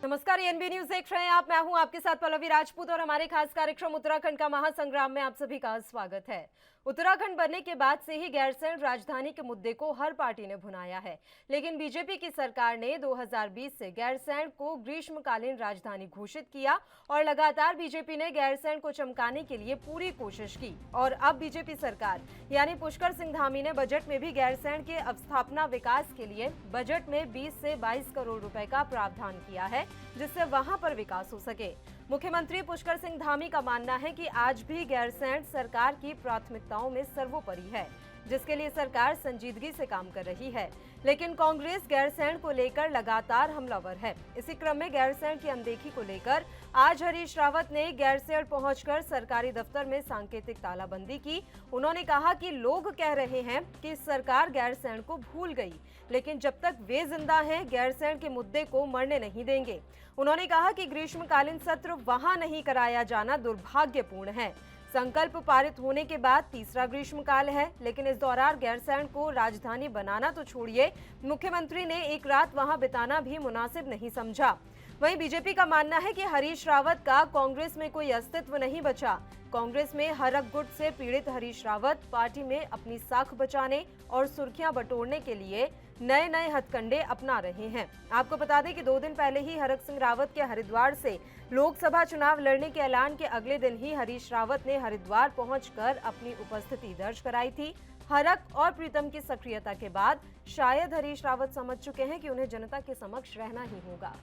नमस्कार, ANB news देख रहे हैं आप। मैं हूं आपके साथ पल्लवी राजपूत और हमारे खास कार्यक्रम उत्तराखंड का महासंग्राम में आप सभी का स्वागत है। उत्तराखंड बनने के बाद से ही गैरसैंण राजधानी के मुद्दे को हर पार्टी ने भुनाया है, लेकिन बीजेपी की सरकार ने 2020 से गैरसैंण को ग्रीष्मकालीन राजधानी घोषित किया और लगातार बीजेपी ने गैरसैंण को चमकाने के लिए पूरी कोशिश की। और अब बीजेपी सरकार यानी पुष्कर सिंह धामी ने बजट में भी गैरसैंण के अवस्थापना विकास के लिए बजट में 20 से 22 करोड़ रुपए का प्रावधान किया है, जिससे वहां पर विकास हो सके। मुख्यमंत्री पुष्कर सिंह धामी का मानना है कि आज भी गैरसैंण सरकार की प्राथमिकताओं में सर्वोपरि है, जिसके लिए सरकार संजीदगी से काम कर रही है। लेकिन कांग्रेस गैरसैंण को लेकर लगातार हमलावर है। इसी क्रम में गैरसैंण की अनदेखी को लेकर आज हरीश रावत ने गैरसैंण पहुंचकर सरकारी दफ्तर में सांकेतिक तालाबंदी की। उन्होंने कहा कि लोग कह रहे हैं कि सरकार गैरसैंण को भूल गई, लेकिन जब तक वे जिंदा हैं गैरसैंण के मुद्दे को मरने नहीं देंगे। उन्होंने कहा कि ग्रीष्मकालीन सत्र वहां नहीं कराया जाना दुर्भाग्यपूर्ण है। संकल्प पारित होने के बाद तीसरा ग्रीष्मकाल है, लेकिन इस दौरान गैरसैंण को राजधानी बनाना तो छोड़िए, मुख्यमंत्री ने एक रात वहां बिताना भी मुनासिब नहीं समझा। वहीं बीजेपी का मानना है कि हरीश रावत का कांग्रेस में कोई अस्तित्व नहीं बचा। कांग्रेस में हरक गुट से पीड़ित हरीश रावत पार्टी में अपनी साख बचाने और सुर्खियां बटोरने के लिए नए नए हथकंडे अपना रहे हैं। आपको बता दें कि 2 दिन पहले ही हरक सिंह रावत के हरिद्वार से लोकसभा चुनाव लड़ने के ऐलान के अगले दिन ही हरीश रावत ने हरिद्वार पहुंचकर अपनी उपस्थिति दर्ज कराई थी। हरक और प्रीतम की सक्रियता के बाद शायद हरीश रावत समझ चुके हैं कि उन्हें जनता के समक्ष रहना ही होगा।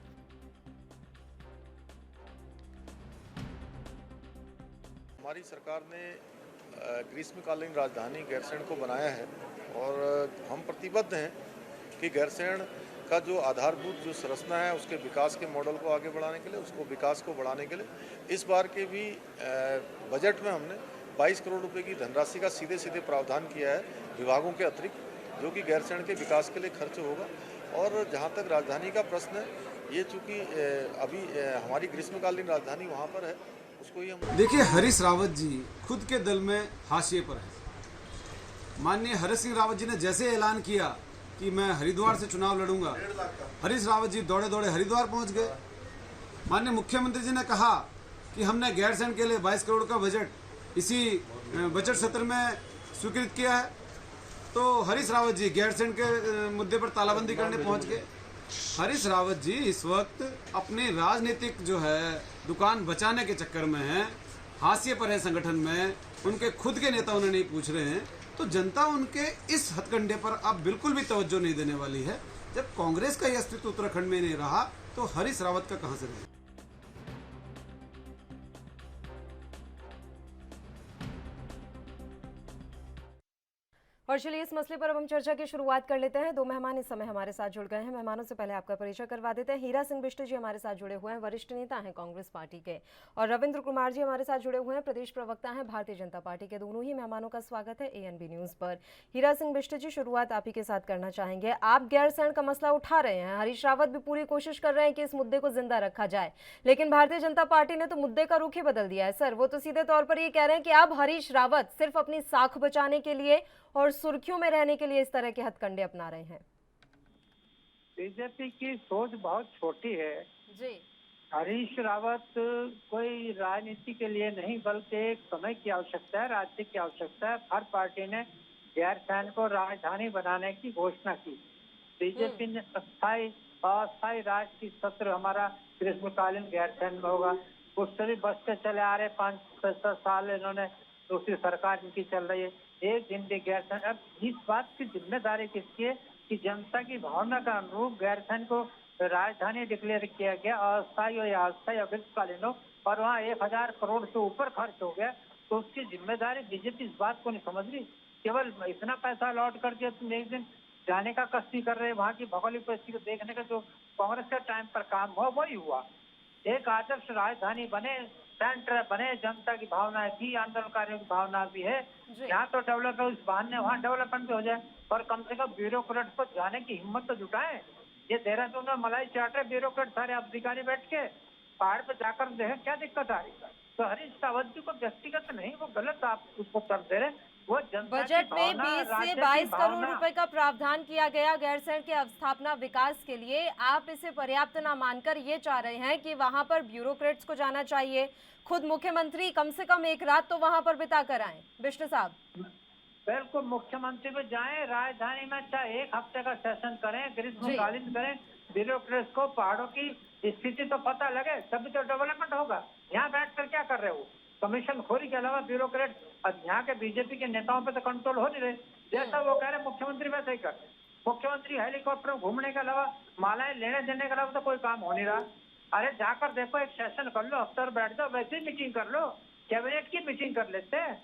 हमारी सरकार ने ग्रीष्मकालीन राजधानी गैरसैंण को बनाया है और हम प्रतिबद्ध हैं कि गैरसैंण का जो आधारभूत जो संरचना है उसके विकास के मॉडल को आगे बढ़ाने के लिए, उसको विकास को बढ़ाने के लिए इस बार के भी बजट में हमने 22 करोड़ रुपए की धनराशि का सीधे सीधे प्रावधान किया है विभागों के अतिरिक्त, जो कि गैरसैंण के विकास के लिए खर्च होगा। और जहाँ तक राजधानी का प्रश्न है, ये चूँकि अभी हमारी ग्रीष्मकालीन राजधानी वहाँ पर है, उसको ही हम देखिए, हरीश रावत जी खुद के दल में हाशिए पर है। माननीय हरीश सिंह रावत जी ने जैसे ऐलान किया कि मैं हरिद्वार से चुनाव लड़ूंगा, हरीश रावत जी दौड़े दौड़े हरिद्वार पहुंच गए। माननीय मुख्यमंत्री जी ने कहा कि हमने गैरसैंण के लिए 22 करोड़ का बजट इसी बजट सत्र में स्वीकृत किया है, तो हरीश रावत जी गैरसैंण के मुद्दे पर तालाबंदी करने पहुंच गए। हरीश रावत जी इस वक्त अपनी राजनीतिक जो है दुकान बचाने के चक्कर में है, हाशिए पर है संगठन में, उनके खुद के नेता उन्हें नहीं पूछ रहे हैं, तो जनता उनके इस हथकंडे पर अब बिल्कुल भी तवज्जो नहीं देने वाली है। जब कांग्रेस का यह अस्तित्व उत्तराखंड में नहीं रहा तो हरीश रावत का कहां से रहे। और चलिए इस मसले पर अब हम चर्चा की शुरुआत कर लेते हैं। 2 मेहमान इस समय हमारे साथ जुड़ गए हैं। मेहमानों से पहले आपका परिचय करवा देते हैं। हीरा सिंह बिष्ट जी हमारे साथ जुड़े हुए हैं, वरिष्ठ नेता हैं कांग्रेस पार्टी के, और रविंद्र कुमार जी हमारे साथ जुड़े हुए हैं, प्रदेश प्रवक्ता हैं भारतीय जनता पार्टी के। दोनों ही मेहमानों का स्वागत है एएनबी न्यूज पर। हीरा सिंह बिष्ट जी, शुरुआत आप ही के साथ करना चाहेंगे। आप गैरसैंण का मसला उठा रहे हैं, हरीश रावत भी पूरी कोशिश कर रहे हैं कि इस मुद्दे को जिंदा रखा जाए, लेकिन भारतीय जनता पार्टी ने तो मुद्दे का रुख ही बदल दिया है। सर, वो तो सीधे तौर पर ये कह रहे हैं कि अब हरीश रावत सिर्फ अपनी साख बचाने के लिए और सुर्खियों में रहने के लिए इस तरह के हथकंडे अपना रहे हैं। बीजेपी की सोच बहुत छोटी है जी। हरीश रावत कोई राजनीति के लिए नहीं, बल्कि एक समय की आवश्यकता है, राज्य की आवश्यकता है। हर पार्टी ने गैरसैंण को राजधानी बनाने की घोषणा की। बीजेपी ने अस्थायी राजनीति सत्र हमारा ग्रीष्मकालीन गैरसैंण में होगा, उससे भी बचते चले आ रहे। 5-7 साल इन्होंने दूसरी सरकार इनकी चल रही है, एक दिन भी गैरसैंण। अब इस बात की जिम्मेदारी किसकी है कि जनता की भावना का अनुरूप गैरसैंण को राजधानी डिक्लेयर किया गया, अस्थायी और अस्थायी अग्रीष्मकालीन हो, और वहाँ 1000 करोड़ से ऊपर खर्च हो गया, तो उसकी जिम्मेदारी बीजेपी इस बात को नहीं समझ रही। केवल इतना पैसा अलॉट कर दिया, तुम एक दिन जाने का कष्टी कर रहे, वहाँ की भौगोलिक परिस्थिति को देखने का जो कांग्रेस का टाइम पर काम हुआ वही हुआ। एक आदर्श राजधानी बने, सेंटर बने, जनता की भावना भी, आंदोलनकारियों की भावना भी है, यहाँ तो डेवलप है, उस बहाने वहाँ डेवलपमेंट भी हो जाए, और कम से कम ब्यूरोक्रेट पर जाने की हिम्मत तो जुटाएं। ये देहरादून में मलाई चाट रहे ब्यूरोक्रेट, सारे अधिकारी बैठ के पहाड़ पर जाकर देखें क्या दिक्कत आ रही है। तो हरीश रावत जी को व्यक्तिगत नहीं, वो गलत आप उसको कर दे रहे, वो जनता की बजट में भावना, 20 राज्य से की 22 करोड़ भावना। रुपए का प्रावधान किया गया गैरसैंण के अवस्थापना विकास के लिए। आप इसे पर्याप्त न मानकर ये चाह रहे हैं कि वहां पर ब्यूरोक्रेट्स को जाना चाहिए, खुद मुख्यमंत्री कम से कम एक रात तो वहां पर बिता कर आए। बिष्ट साहब, बिल्कुल, मुख्यमंत्री में जाएं, राजधानी में चाहे 1 हफ्ते का सेशन करें, ग्रीष्मकालीन करें, ब्यूरोक्रेट्स को पहाड़ों की स्थिति तो पता लगे, तभी तो डेवलपमेंट होगा। यहाँ बैठकर क्या कर रहे हो? कमीशन खोरी के अलावा ब्यूरोक्रेट, यहाँ के बीजेपी के नेताओं पे तो कंट्रोल हो नहीं रहे। जैसा वो कह रहे मुख्यमंत्री वैसा ही कर रहे। मुख्यमंत्री हेलीकॉप्टर में घूमने के अलावा, मालाएं लेने देने के अलावा तो कोई काम हो नहीं रहा। अरे जाकर देखो, एक सेशन कर लो, हफ्ते बैठ जाओ, वैसे ही मीटिंग कर लो, कैबिनेट की मीटिंग कर लेते हैं।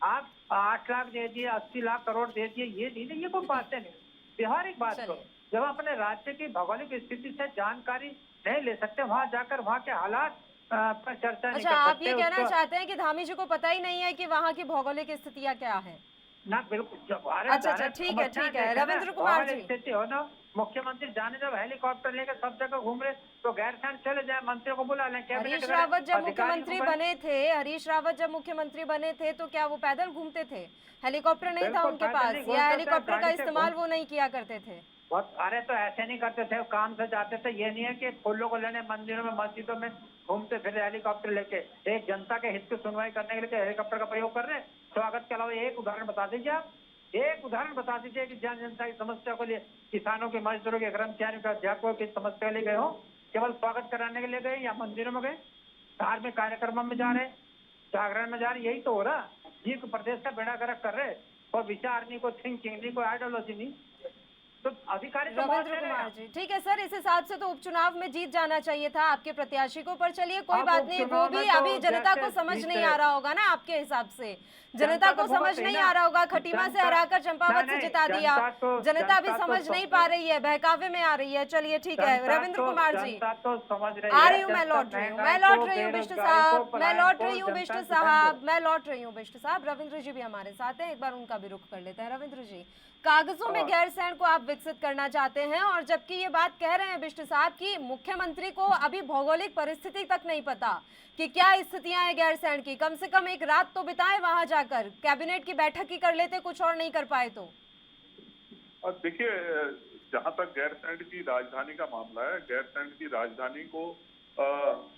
आप 8 लाख दे दिए, 80 लाख करोड़ दे दिए, ये नहीं, ये कोई बातें नहीं। व्यवहारिक बात करो। जब अपने राज्य की भौगोलिक स्थिति से जानकारी नहीं ले सकते, वहां जाकर वहां के हालात पर चर्चा नहीं अच्छा, कर आप सकते। ये कहना उसको- चाहते हैं कि धामी जी को पता ही नहीं है कि वहां की भौगोलिक स्थितियां क्या है? ना बिल्कुल, जब अच्छा, ठीक है। रविंद्र कुमार जी, स्थिति हो ना, मुख्यमंत्री जाने जब हेलीकॉप्टर लेकर सब जगह घूम रहे, तो गैरसैंण चले जाए, मंत्रियों को बुला लें। हरीश रावत जब मुख्यमंत्री बने थे, हरीश रावत जब मुख्यमंत्री बने थे तो क्या वो पैदल घूमते थे? हेलीकॉप्टर नहीं था बिल्कुल, उनके पैदल पास, नहीं या घूमते थे, हेलीकॉप्टर का गाड़ी से इस्तेमाल वो नहीं किया करते थे? बहुत, अरे तो ऐसे नहीं करते थे, काम से जाते थे। ये नहीं है कि फूलों को लेने मंदिरों में, मस्जिदों में घूमते फिर हेलीकॉप्टर लेके। एक जनता के हित की सुनवाई करने के लिए हेलीकॉप्टर का प्रयोग कर रहे हैं। स्वागत के अलावा एक उदाहरण बता दीजिए आप, एक उदाहरण बता दीजिए कि जनता की समस्या को लिए, किसानों के, मजदूरों के, कर्मचारियों के, अध्यापकों की समस्या ले गए हो, केवल स्वागत कराने के लिए गए, या मंदिरों में गए, धार्मिक कार्यक्रमों में जा रहे, जागरण में जा रहे, यही तो हो रहा। ये प्रदेश का बेड़ा गर्क कर रहे, कोई विचार नहीं, कोई थिंकिंग नहीं, कोई आइडियोलॉजी नहीं। तो अधिकारी तो बहुत रविंद्र दे रहे कुमार हैं। जी, ठीक है सर, इस हिसाब से तो उपचुनाव में जीत जाना चाहिए था आपके प्रत्याशी को, पर चलिए कोई अब बात नहीं, वो उपचुनाव भी में तो अभी जनता को जैसे समझ जीत नहीं है। आ रहा होगा ना आपके हिसाब से। जनता जनता को तो समझ भुगत नहीं रही आ रहा ना। होगा, खटीमा से जनता- हराकर चंपावत से नहीं, जिता दिया, जनता अभी जनता तो समझ नहीं पा रही है, बहकावे में आ रही है। चलिए ठीक है रविंद्र कुमार जी, जनता तो समझ रही आ है। रही हूँ, मैं लौट रही हूँ, मैं लौट रही हूँ बिष्ट साहब, मैं लौट रही हूँ बिष्ट साहब, मैं लौट रही हूँ बिष्ट साहब। रविंद्र जी भी हमारे साथ हैं, एक बार उनका भी रुख कर लेते हैं। रविंद्र जी, कागजों में गैरसैंण को आप विकसित करना चाहते हैं, और जबकि ये बात कह रहे हैं बिष्ट साहब कि मुख्यमंत्री को अभी भौगोलिक परिस्थिति तक नहीं पता कि क्या स्थितियां हैं गैरसैंण की। कम से कम एक रात तो बिताए वहां जाकर, कैबिनेट की बैठक ही कर लेते, कुछ और नहीं कर पाए तो। और देखिए, जहां तक गैरसैंण की राजधानी का मामला है, गैरसैंण की राजधानी को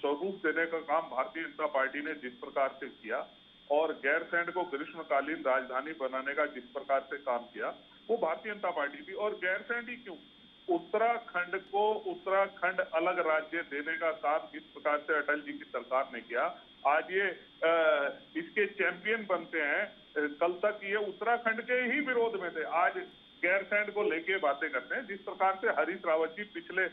स्वरूप देने का काम भारतीय जनता पार्टी ने जिस प्रकार से किया, और गैरसैंण को ग्रीष्मकालीन राजधानी बनाने का जिस प्रकार से काम किया, वो भारतीय जनता पार्टी थी। और गैरसैंण ही क्यों, उत्तराखंड को उत्तराखंड अलग राज्य देने का काम जिस प्रकार से अटल जी की सरकार ने किया, आज ये इसके चैंपियन बनते हैं। कल तक ये उत्तराखंड के ही विरोध में थे, आज गैरसैंण को लेके बातें करते हैं। जिस प्रकार से हरीश रावत जी पिछले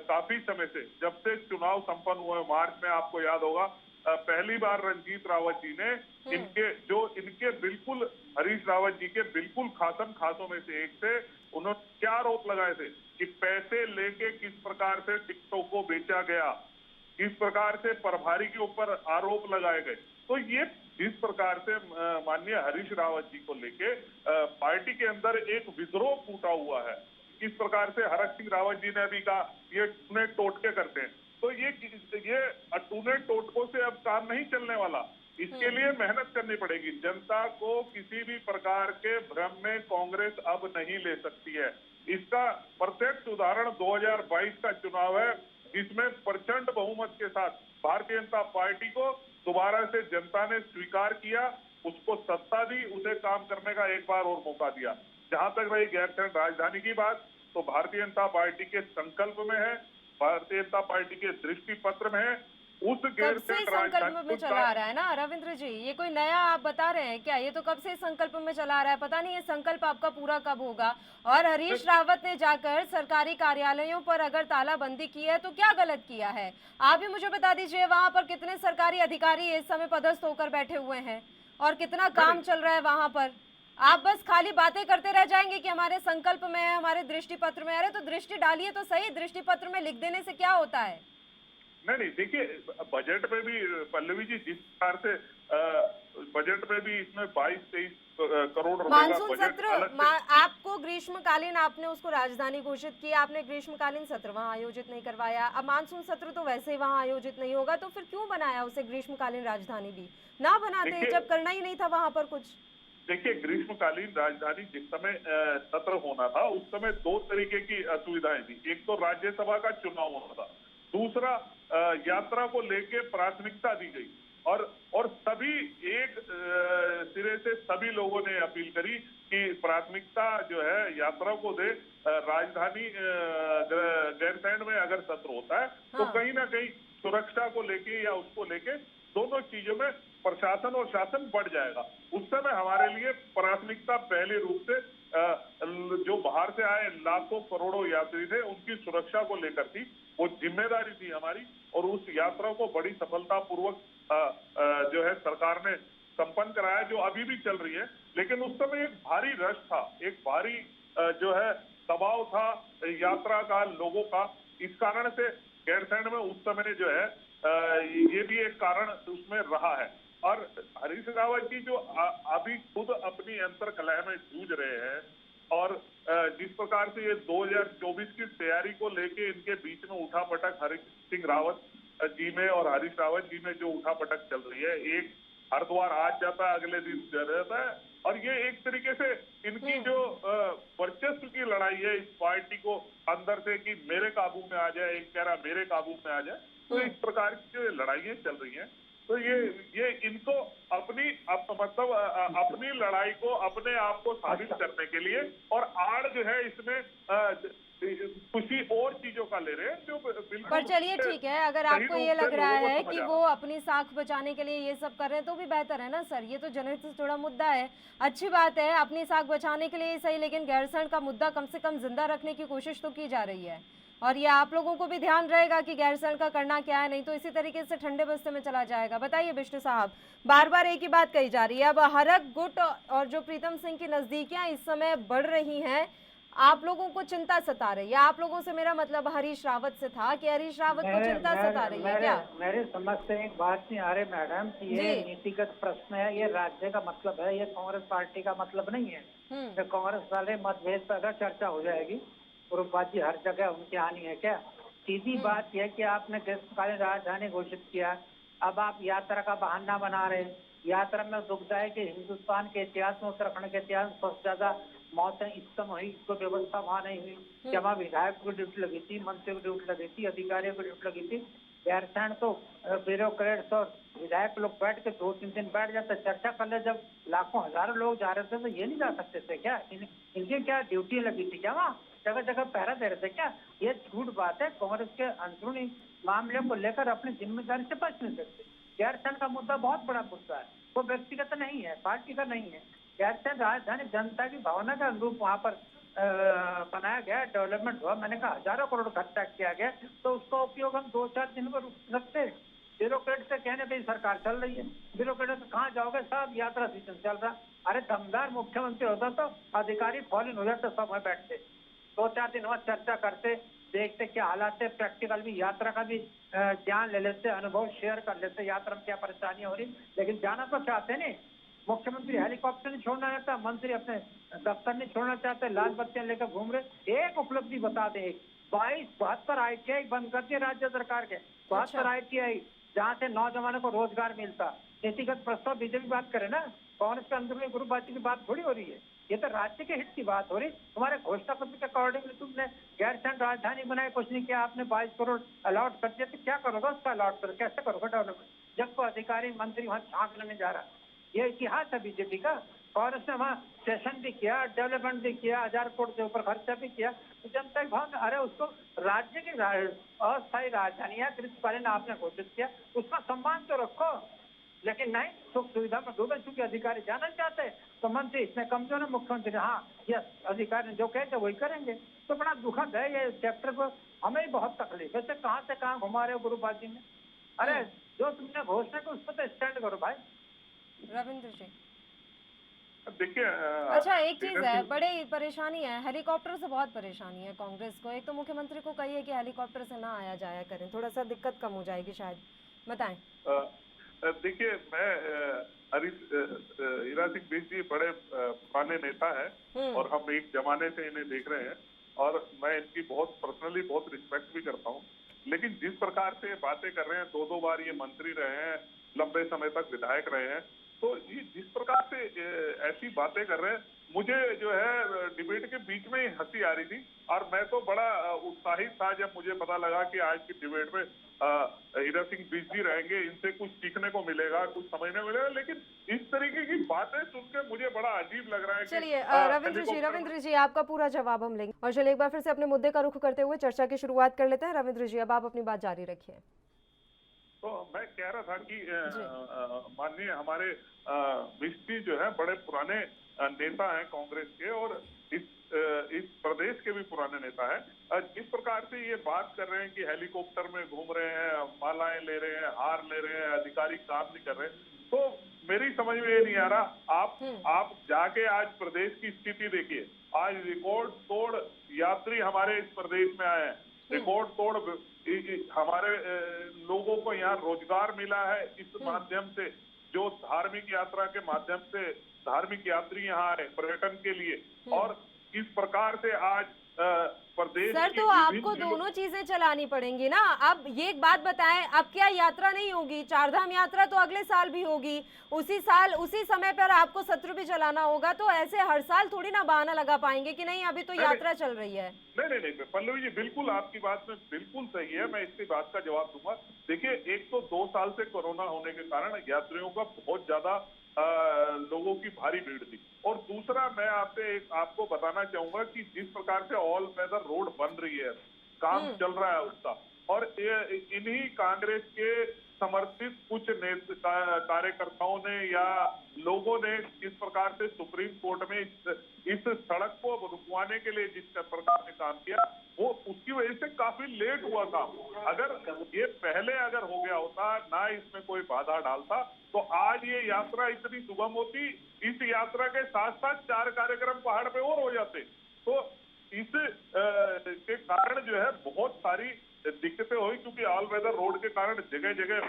काफी समय से, जब से चुनाव संपन्न हुए मार्च में, आपको याद होगा, पहली बार रंजीत रावत जी ने इनके बिल्कुल, हरीश रावत जी के बिल्कुल खासों में से एक थे, उन्होंने क्या आरोप लगाए थे कि पैसे लेके किस प्रकार से टिकटों को बेचा गया, किस प्रकार से प्रभारी के ऊपर आरोप लगाए गए। तो ये जिस प्रकार से माननीय हरीश रावत जी को लेके पार्टी के अंदर एक विद्रोह फूटा हुआ है, किस प्रकार से हरक सिंह रावत जी ने अभी कहा ये टूने टोटके करते हैं, तो ये टूने टोटकों से अब काम नहीं चलने वाला। इसके लिए मेहनत करनी पड़ेगी। जनता को किसी भी प्रकार के भ्रम में कांग्रेस अब नहीं ले सकती है। इसका प्रत्यक्ष उदाहरण 2022 का चुनाव है, जिसमें प्रचंड बहुमत के साथ भारतीय जनता पार्टी को दोबारा से जनता ने स्वीकार किया, उसको सत्ता दी, उसे काम करने का एक बार और मौका दिया। जहां तक रही गैरसैंण राजधानी की बात, तो भारतीय जनता पार्टी के संकल्प में है, भारतीय जनता पार्टी के दृष्टि पत्र में है। उस कब से संकल्प में चला आ रहा है ना रविंद्र जी, ये कोई नया आप बता रहे हैं क्या? ये तो कब से संकल्प में चला आ रहा है, पता नहीं ये संकल्प आपका पूरा कब होगा। और हरीश रावत ने जाकर सरकारी कार्यालयों पर अगर तालाबंदी की है तो क्या गलत किया है? आप भी मुझे बता दीजिए, वहां पर कितने सरकारी अधिकारी इस समय पदस्थ होकर बैठे हुए हैं और कितना काम चल रहा है वहां पर। आप बस खाली बातें करते रह जाएंगे कि हमारे संकल्प में है, हमारे दृष्टि पत्र में। अरे तो दृष्टि डालिए तो सही, दृष्टि पत्र में लिख देने से क्या होता है? नहीं, देखिए, बजट में भी पल्लवी जी जिस प्रकार से बजट में भी इसमें 22-23 करोड़ रुपए का मानसून बजट सत्र, आपको ग्रीष्मकालीन, आपने उसको राजधानी घोषित किया, आपने ग्रीष्मकालीन सत्र वहां आयोजित नहीं करवाया। अब मानसून सत्र तो वैसे ही वहां आयोजित नहीं होगा, तो फिर क्यों बनाया उसे ग्रीष्मकालीन राजधानी भी? ना बनाते जब करना ही नहीं था वहां पर कुछ। देखिए, ग्रीष्मकालीन राजधानी जिस समय सत्र होना था, उस समय दो तरीके की असुविधाएं थी। एक तो राज्यसभा का चुनाव होना था, दूसरा यात्रा को लेके प्राथमिकता दी गई और सभी एक सिरे से सभी लोगों ने अपील करी कि प्राथमिकता जो है यात्रा को दे। राजधानी गैरसैंण में अगर सत्र होता है तो हाँ। कहीं ना कहीं सुरक्षा को लेके या उसको लेके दोनों चीजों में प्रशासन और शासन बढ़ जाएगा। उस समय हमारे लिए प्राथमिकता पहले रूप से जो बाहर से आए लाखों करोड़ों यात्री थे उनकी सुरक्षा को लेकर थी, वो जिम्मेदारी थी हमारी। और उस यात्रा को बड़ी सफलतापूर्वक जो है सरकार ने संपन्न कराया, जो अभी भी चल रही है। लेकिन उस समय एक भारी रश था, एक भारी जो है दबाव था यात्रा का, लोगों का। इस कारण से गैरसैंण में उस समय जो है ये भी एक कारण उसमें रहा है। और हरीश रावत जी जो अभी खुद अपनी अंतर कलह में जूझ रहे हैं और जिस प्रकार से ये 2024 की तैयारी को लेके इनके बीच में उठापटक हरीश सिंह रावत जी में और हरीश रावत जी में जो उठापटक चल रही है, एक हरिद्वार आज जाता है, अगले दिन जाता है। और ये एक तरीके से इनकी जो वर्चस्व की लड़ाई है इस पार्टी को अंदर से कि मेरे काबू में आ जाए, एक कह रहा मेरे काबू में आ जाए, तो इस प्रकार की जो लड़ाइयां चल रही हैं, तो ये इनको मतलब अपनी लड़ाई को अपने आप को साबित करने के लिए और आड़ जो है इसमें किसी और चीजों का ले रहे हैं जो बिल्कुल। पर चलिए ठीक है, अगर आपको ये लग रहा है कि वो अपनी साख बचाने के लिए ये सब कर रहे हैं तो भी बेहतर है ना सर। ये तो जनहित से जुड़ा मुद्दा है, अच्छी बात है, अपनी साख बचाने के लिए सही, लेकिन गैरसैंण का मुद्दा कम से कम जिंदा रखने की कोशिश तो की जा रही है। और ये आप लोगों को भी ध्यान रहेगा कि गैरसैंण का करना क्या है, नहीं तो इसी तरीके से ठंडे बस्ते में चला जाएगा। बताइए विष्णु साहब, बार बार एक ही बात कही जा रही है, अब हरक गुट और जो प्रीतम सिंह की नजदीकियां इस समय बढ़ रही हैं, आप लोगों को चिंता सता रही है। आप लोगों से मेरा मतलब हरीश रावत से था कि हरीश रावत को चिंता सता रही है क्या? मेरे समझ से एक बात नहीं आ रही मैडम कि ये नीतिगत प्रश्न है, ये राज्य का मतलब है, ये कांग्रेस पार्टी का मतलब नहीं है। तो कांग्रेस वाले मतभेद पर अगर चर्चा हो जाएगी, ग्रुपबाजी हर जगह उनकी हानि है क्या? सीधी बात यह कि आपने ग्रीष्मकालीन राजधानी घोषित किया, अब आप यात्रा का बहाना बना रहे हैं। यात्रा में दुखदा है कि हिंदुस्तान के इतिहास में, उत्तराखंड के इतिहास में सबसे ज्यादा मौतें इस समय हुई, कोई व्यवस्था वहाँ नहीं हुई। जहाँ विधायक को ड्यूटी लगी थी, मंत्री को ड्यूटी लगी थी, अधिकारियों को ड्यूटी लगी थी। गैरसैंण तो ब्यूरोक्रेट्स और विधायक लोग बैठ के 2-3 दिन बैठ जाते, चर्चा कर ले। जब लाखों हजारों लोग जा रहे थे तो ये नहीं जा सकते थे क्या? इनकी क्या ड्यूटी लगी थी क्या? वहाँ जगह जगह पहरा दे रहे थे क्या? ये झूठ बात है। कांग्रेस के अंदरूनी मामले को लेकर अपनी जिम्मेदारी से बच नहीं सकते। गैरसैंण का मुद्दा बहुत बड़ा मुद्दा है, वो व्यक्तिगत नहीं है, पार्टी का नहीं है। गैरसैंण राजधानी जनता की भावना का अनुरूप वहाँ पर बनाया गया, डेवलपमेंट हुआ। मैंने कहा हजारों करोड़ खर्चा किया गया, तो उसका उपयोग हम 2-4 दिन में रुक सकते। ब्यूरोक्रेट से कहने पर सरकार चल रही है, ब्यूरोक्रेट से कहाँ जाओगे साहब, यात्रा सीजन चल रहा। अरे दमदार मुख्यमंत्री होता तो अधिकारी फॉलो हो जाते, सब वहाँ बैठते, 2-4 दिन वहाँ चर्चा करते, देखते क्या हालात है, प्रैक्टिकल भी यात्रा का भी ज्ञान ले लेते, अनुभव शेयर कर लेते, यात्रा में क्या परेशानियां हो रही। लेकिन जाना तो चाहते नहीं। मुख्यमंत्री हेलीकॉप्टर नहीं छोड़ना चाहता, मंत्री अपने दफ्तर नहीं छोड़ना चाहते, लाल बत्तियां लेकर घूम रहे। एक उपलब्धि बता दे, 72 ITI बंद कर दिए राज्य सरकार के, 72 ITI जहाँ से नौजवानों को रोजगार मिलता। नीतिगत प्रस्ताव बीजेपी बात करे ना, कांग्रेस के अंदर में ग्रुपबाजी की बात थोड़ी हो रही है। ये तो राज्य के हित की बात हो रही। तुम्हारे घोषणा पत्र के अकॉर्डिंग तुमने गैरसैंण राजधानी बनाई, कुछ नहीं किया, आपने 22 करोड़ अलॉट कर दिया, तो क्या करोगे उसका अलॉट कर, कैसे करोगे डेवलपमेंट जब कोई अधिकारी मंत्री वहाँ झांक लेने जा रहा? ये इतिहास है बीजेपी का। कांग्रेस ने वहाँ सेशन भी किया, डेवलपमेंट भी किया, 1000 करोड़ के ऊपर खर्चा भी किया, तो जनता के भाव। अरे उसको राज्य की अस्थायी राजधानी है ग्रीष्मकालीन आपने घोषित किया, उसका सम्मान तो रखो। लेकिन नहीं, सुख सुविधा में डूबे, चूंकि अधिकारी जाना चाहते हैं तो मंत्री इसमें कमजोर है। मुख्यमंत्री हाँ ये अधिकारी जो कहते वही करेंगे, तो बड़ा दुखद है ये चैप्टर को। हमें ही बहुत तकलीफ है, कहाँ से कहाँ घुमा रहे हो ग्रुपबाजी में। अरे जो तुमने घोषणा की उस पर तो स्टैंड करो भाई। रविंद्र जी देखिए, अच्छा एक चीज है, बड़ी परेशानी है, हेलीकॉप्टर से बहुत परेशानी है कांग्रेस को। एक तो मुख्यमंत्री को कहिए कि हेलीकॉप्टर से ना आया जाया करें, थोड़ा सा दिक्कत कम हो जाएगी शायद। बताएं। देखिए, मैं हीरा सिंह बिष्ट जी बड़े पुराने नेता है और हम एक जमाने से इन्हें देख रहे हैं और मैं इनकी बहुत पर्सनली बहुत रिस्पेक्ट भी करता हूँ। लेकिन जिस प्रकार से बातें कर रहे हैं, 2-2 बार ये मंत्री रहे हैं, लंबे समय तक विधायक रहे हैं, तो ये जिस प्रकार से ऐसी बातें कर रहे हैं, मुझे जो है डिबेट के बीच में ही हंसी आ रही थी और मैं तो बड़ा उत्साहित था जब मुझे पता लगा कि आज की डिबेट में हीरा सिंह बिजी रहेंगे, इनसे कुछ सीखने को मिलेगा, कुछ समझने को मिलेगा। लेकिन इस तरीके की बातें सुनकर मुझे बड़ा अजीब लग रहा है। चलिए रविंद्र जी आपका पूरा जवाब हम लेंगे और चलिए एक बार फिर से अपने मुद्दे का रुख करते हुए चर्चा की शुरुआत कर लेते हैं। रविंद्र जी अब आप अपनी बात जारी रखिए। तो मैं कह रहा था कि माननीय हमारे मिस्त्री जो है बड़े पुराने नेता हैं कांग्रेस के और इस प्रदेश के भी पुराने नेता हैं। जिस प्रकार से ये बात कर रहे हैं कि हेलीकॉप्टर में घूम रहे हैं, मालाएं ले रहे हैं, हार ले रहे हैं, अधिकारी काम नहीं कर रहे, तो मेरी समझ में ये नहीं आ रहा। आप जाके आज प्रदेश की स्थिति देखिए। आज रिकॉर्ड तोड़ यात्री हमारे इस प्रदेश में आए हैं, रिकॉर्ड तोड़ हमारे लोगों को यहाँ रोजगार मिला है इस माध्यम से, जो धार्मिक यात्रा के माध्यम से धार्मिक यात्री यहाँ आए पर्यटन के लिए। और इस प्रकार से आज प्रदेश सर तो आपको दोनों चीजें चलानी पड़ेंगी ना। अब ये एक बात बताएं, अब क्या यात्रा नहीं होगी? चारधाम यात्रा तो अगले साल भी होगी, उसी साल उसी समय पर आपको सत्र भी चलाना होगा, तो ऐसे हर साल थोड़ी ना बहाना लगा पाएंगे कि नहीं अभी तो यात्रा चल रही है। नहीं पल्लवी जी बिल्कुल आपकी बात में बिल्कुल सही है, मैं इसकी बात का जवाब दूंगा। देखिए एक तो 2 साल से कोरोना होने के कारण यात्रियों का बहुत ज्यादा लोगों की भारी भीड़ थी। और दूसरा मैं आपको बताना चाहूंगा कि जिस प्रकार से ऑल वेदर रोड बन रही है, काम चल रहा है उसका, और इन्हीं कांग्रेस के समर्थित कुछ कार्यकर्ताओं ने या लोगों ने जिस प्रकार से सुप्रीम कोर्ट में इस सड़क को रुकवाने के लिए जिस प्रकार से काम किया, वो उसकी वजह से काफी लेट हुआ काम। अगर ये पहले अगर हो गया होता, ना इसमें कोई बाधा डालता, तो आज ये यात्रा इतनी सुगम होती। इस यात्रा के साथ साथ 4 कार्यक्रम पहाड़ पे और हो जाते। तो इस के कारण जो है बहुत सारी दिक्कतें हुई, क्योंकि ऑल वेदर रोड के कारण जगह जगह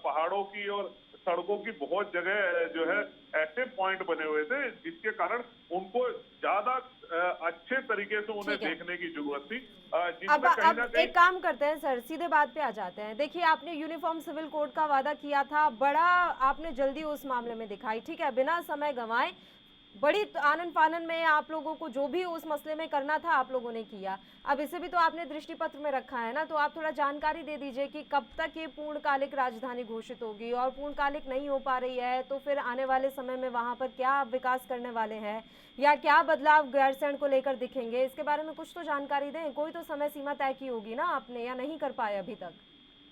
पहाड़ों की और सड़कों की बहुत जगह जो है ऐसे पॉइंट बने हुए थे जिसके कारण उनको ज्यादा अच्छे तरीके से उन्हें देखने की जरूरत थी। अब एक काम करते हैं सर, सीधे बात पे आ जाते हैं। देखिए आपने यूनिफॉर्म सिविल कोड का वादा किया था, बड़ा आपने जल्दी उस मामले में दिखाई, ठीक है, बिना समय गंवाए बड़ी आनन फानन में आप लोगों को जो भी उस मसले में करना था आप लोगों ने किया। अब इसे भी तो आपने दृष्टि पत्र में रखा है ना, तो आप थोड़ा जानकारी दे दीजिए कि कब तक ये पूर्णकालिक राजधानी घोषित होगी, और पूर्णकालिक नहीं हो पा रही है तो फिर आने वाले समय में वहां पर क्या विकास करने वाले हैं या क्या बदलाव गैरसैंण को लेकर दिखेंगे, इसके बारे में कुछ तो जानकारी दें। कोई तो समय सीमा तय की होगी ना आपने, या नहीं कर पाए अभी तक?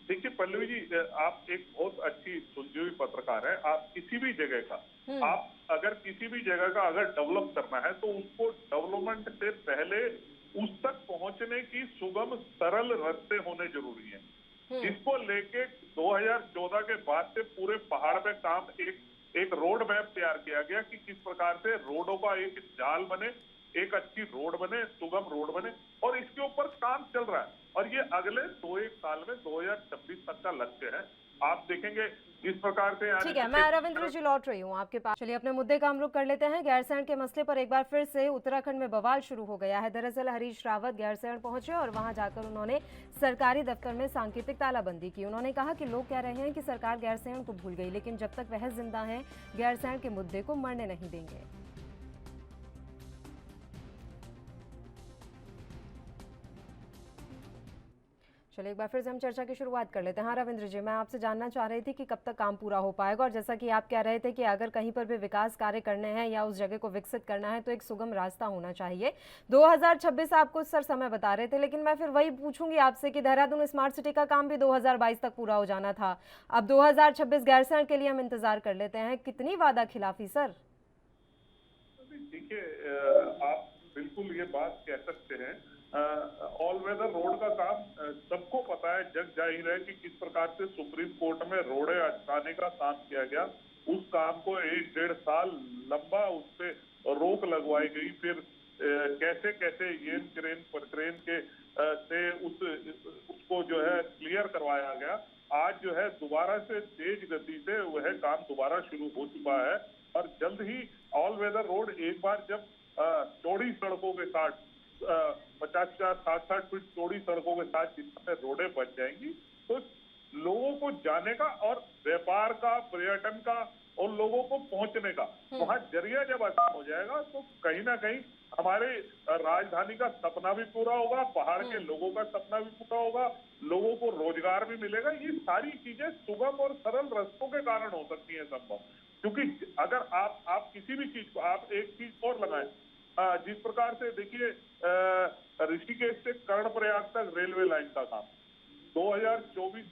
देखिए पल्लवी जी, आप एक बहुत अच्छी सुलझी हुई पत्रकार है। आप किसी भी जगह का आप अगर किसी भी जगह का अगर डेवलप करना है तो उसको डेवलपमेंट से पहले उस तक पहुंचने की सुगम सरल रास्ते होने जरूरी हैं। जिसको लेके 2014 के बाद से पूरे पहाड़ पे काम एक रोड मैप तैयार किया गया कि किस प्रकार से रोडों का एक जाल बने, एक अच्छी रोड बने, सुगम रोड बने, और इसके ऊपर काम चल रहा है। और ये अगले 2-1 साल में 2026 तक का लक्ष्य है। आप देखेंगे इस प्रकार से। ठीक है, मैं रविंद्र जी लौट रही हूँ आपके पास। चलिए अपने मुद्दे का हम रुख कर लेते हैं। गैरसैंण के मसले पर एक बार फिर से उत्तराखंड में बवाल शुरू हो गया है। दरअसल हरीश रावत गैरसैंण पहुंचे और वहां जाकर उन्होंने सरकारी दफ्तर में सांकेतिक तालाबंदी की। उन्होंने कहा कि लोग कह रहे हैं कि सरकार गैरसैंण को भूल गई, लेकिन जब तक वह जिंदा है गैरसैंण के मुद्दे को मरने नहीं देंगे। चलिए एक बार फिर से हम चर्चा की शुरुआत कर लेते हैं। हाँ रविंद्र जी, मैं आपसे जानना चाह रही थी कि कब तक काम पूरा हो पाएगा, और जैसा कि आप कह रहे थे कि अगर कहीं पर भी विकास कार्य करने हैं या उस जगह को विकसित करना है तो एक सुगम रास्ता होना चाहिए। 2026 आपको सर समय बता रहे थे, लेकिन मैं फिर वही पूछूंगी आपसे कि देहरादून स्मार्ट सिटी का काम भी 2022 तक पूरा हो जाना था। अब 2026 गैरसैंण के लिए हम इंतजार कर लेते हैं। कितनी वादा खिलाफी सर? देखिए आप बिल्कुल ये बात कह सकते हैं। ऑल वेदर रोड का काम सबको पता है, जग जाहिर है कि किस प्रकार से सुप्रीम कोर्ट में रोड़े अटकाने का काम किया गया। उस काम को 1-1.5 साल लंबा उस पर रोक लगवाई गई। फिर कैसे कैसे ये क्रेन के से उसको जो है क्लियर करवाया गया। आज जो है दोबारा से तेज गति से वह काम दोबारा शुरू हो चुका है, और जल्द ही ऑल वेदर रोड एक बार जब चौड़ी सड़कों के साथ 50-60 फीट चौड़ी सड़कों के साथ जिसमें रोडें बन जाएंगी, तो लोगों को जाने का और व्यापार का, पर्यटन का और लोगों को पहुंचने का। वहां जरिया जब आसान हो जाएगा तो कहीं ना कहीं हमारे राजधानी का सपना भी पूरा होगा, पहाड़ के लोगों का सपना भी पूरा होगा, लोगों को रोजगार भी मिलेगा। ये सारी चीजें सुगम और सरल रास्तों के कारण हो सकती है संभव, क्योंकि अगर आप किसी भी चीज को, आप एक चीज और लगाएं, जिस प्रकार से देखिए ऋषिकेश से कर्णप्रयाग तक रेलवे लाइन का काम 2024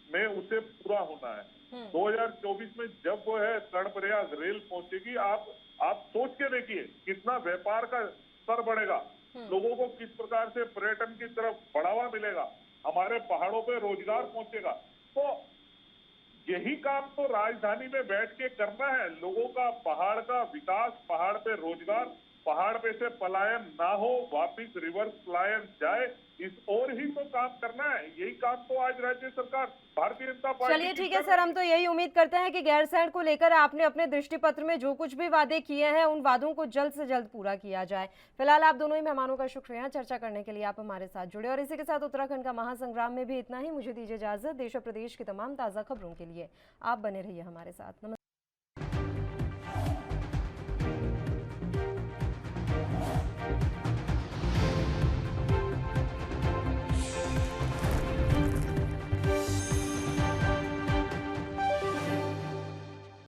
में उसे पूरा होना है। 2024 में जब वो है कर्णप्रयाग रेल पहुंचेगी, आप सोच के देखिए कितना व्यापार का स्तर बढ़ेगा, लोगों को किस प्रकार से पर्यटन की तरफ बढ़ावा मिलेगा, हमारे पहाड़ों पे रोजगार पहुंचेगा। तो यही काम तो राजधानी में बैठ के करना है, लोगों का पहाड़ का विकास, पहाड़ पे रोजगार, पहाड़ पे से पलायन ना हो, वापिस रिवर्स पलायन जाए, इस और ही तो काम करना है। यही काम तो आज राज्य सरकार भारतीय जनता पार्टी। चलिए ठीक है सर, हम तो यही उम्मीद करते हैं कि गैरसैंण को लेकर आपने अपने दृष्टि पत्र में जो कुछ भी वादे किए हैं उन वादों को जल्द से जल्द पूरा किया जाए। फिलहाल आप दोनों ही मेहमानों का शुक्रिया चर्चा करने के लिए आप हमारे साथ जुड़े, और इसी के साथ उत्तराखंड का महासंग्राम में भी इतना ही। मुझे दीजिए इजाजत। देश और प्रदेश की तमाम ताज़ा खबरों के लिए आप बने रहिए हमारे साथ। नमस्कार।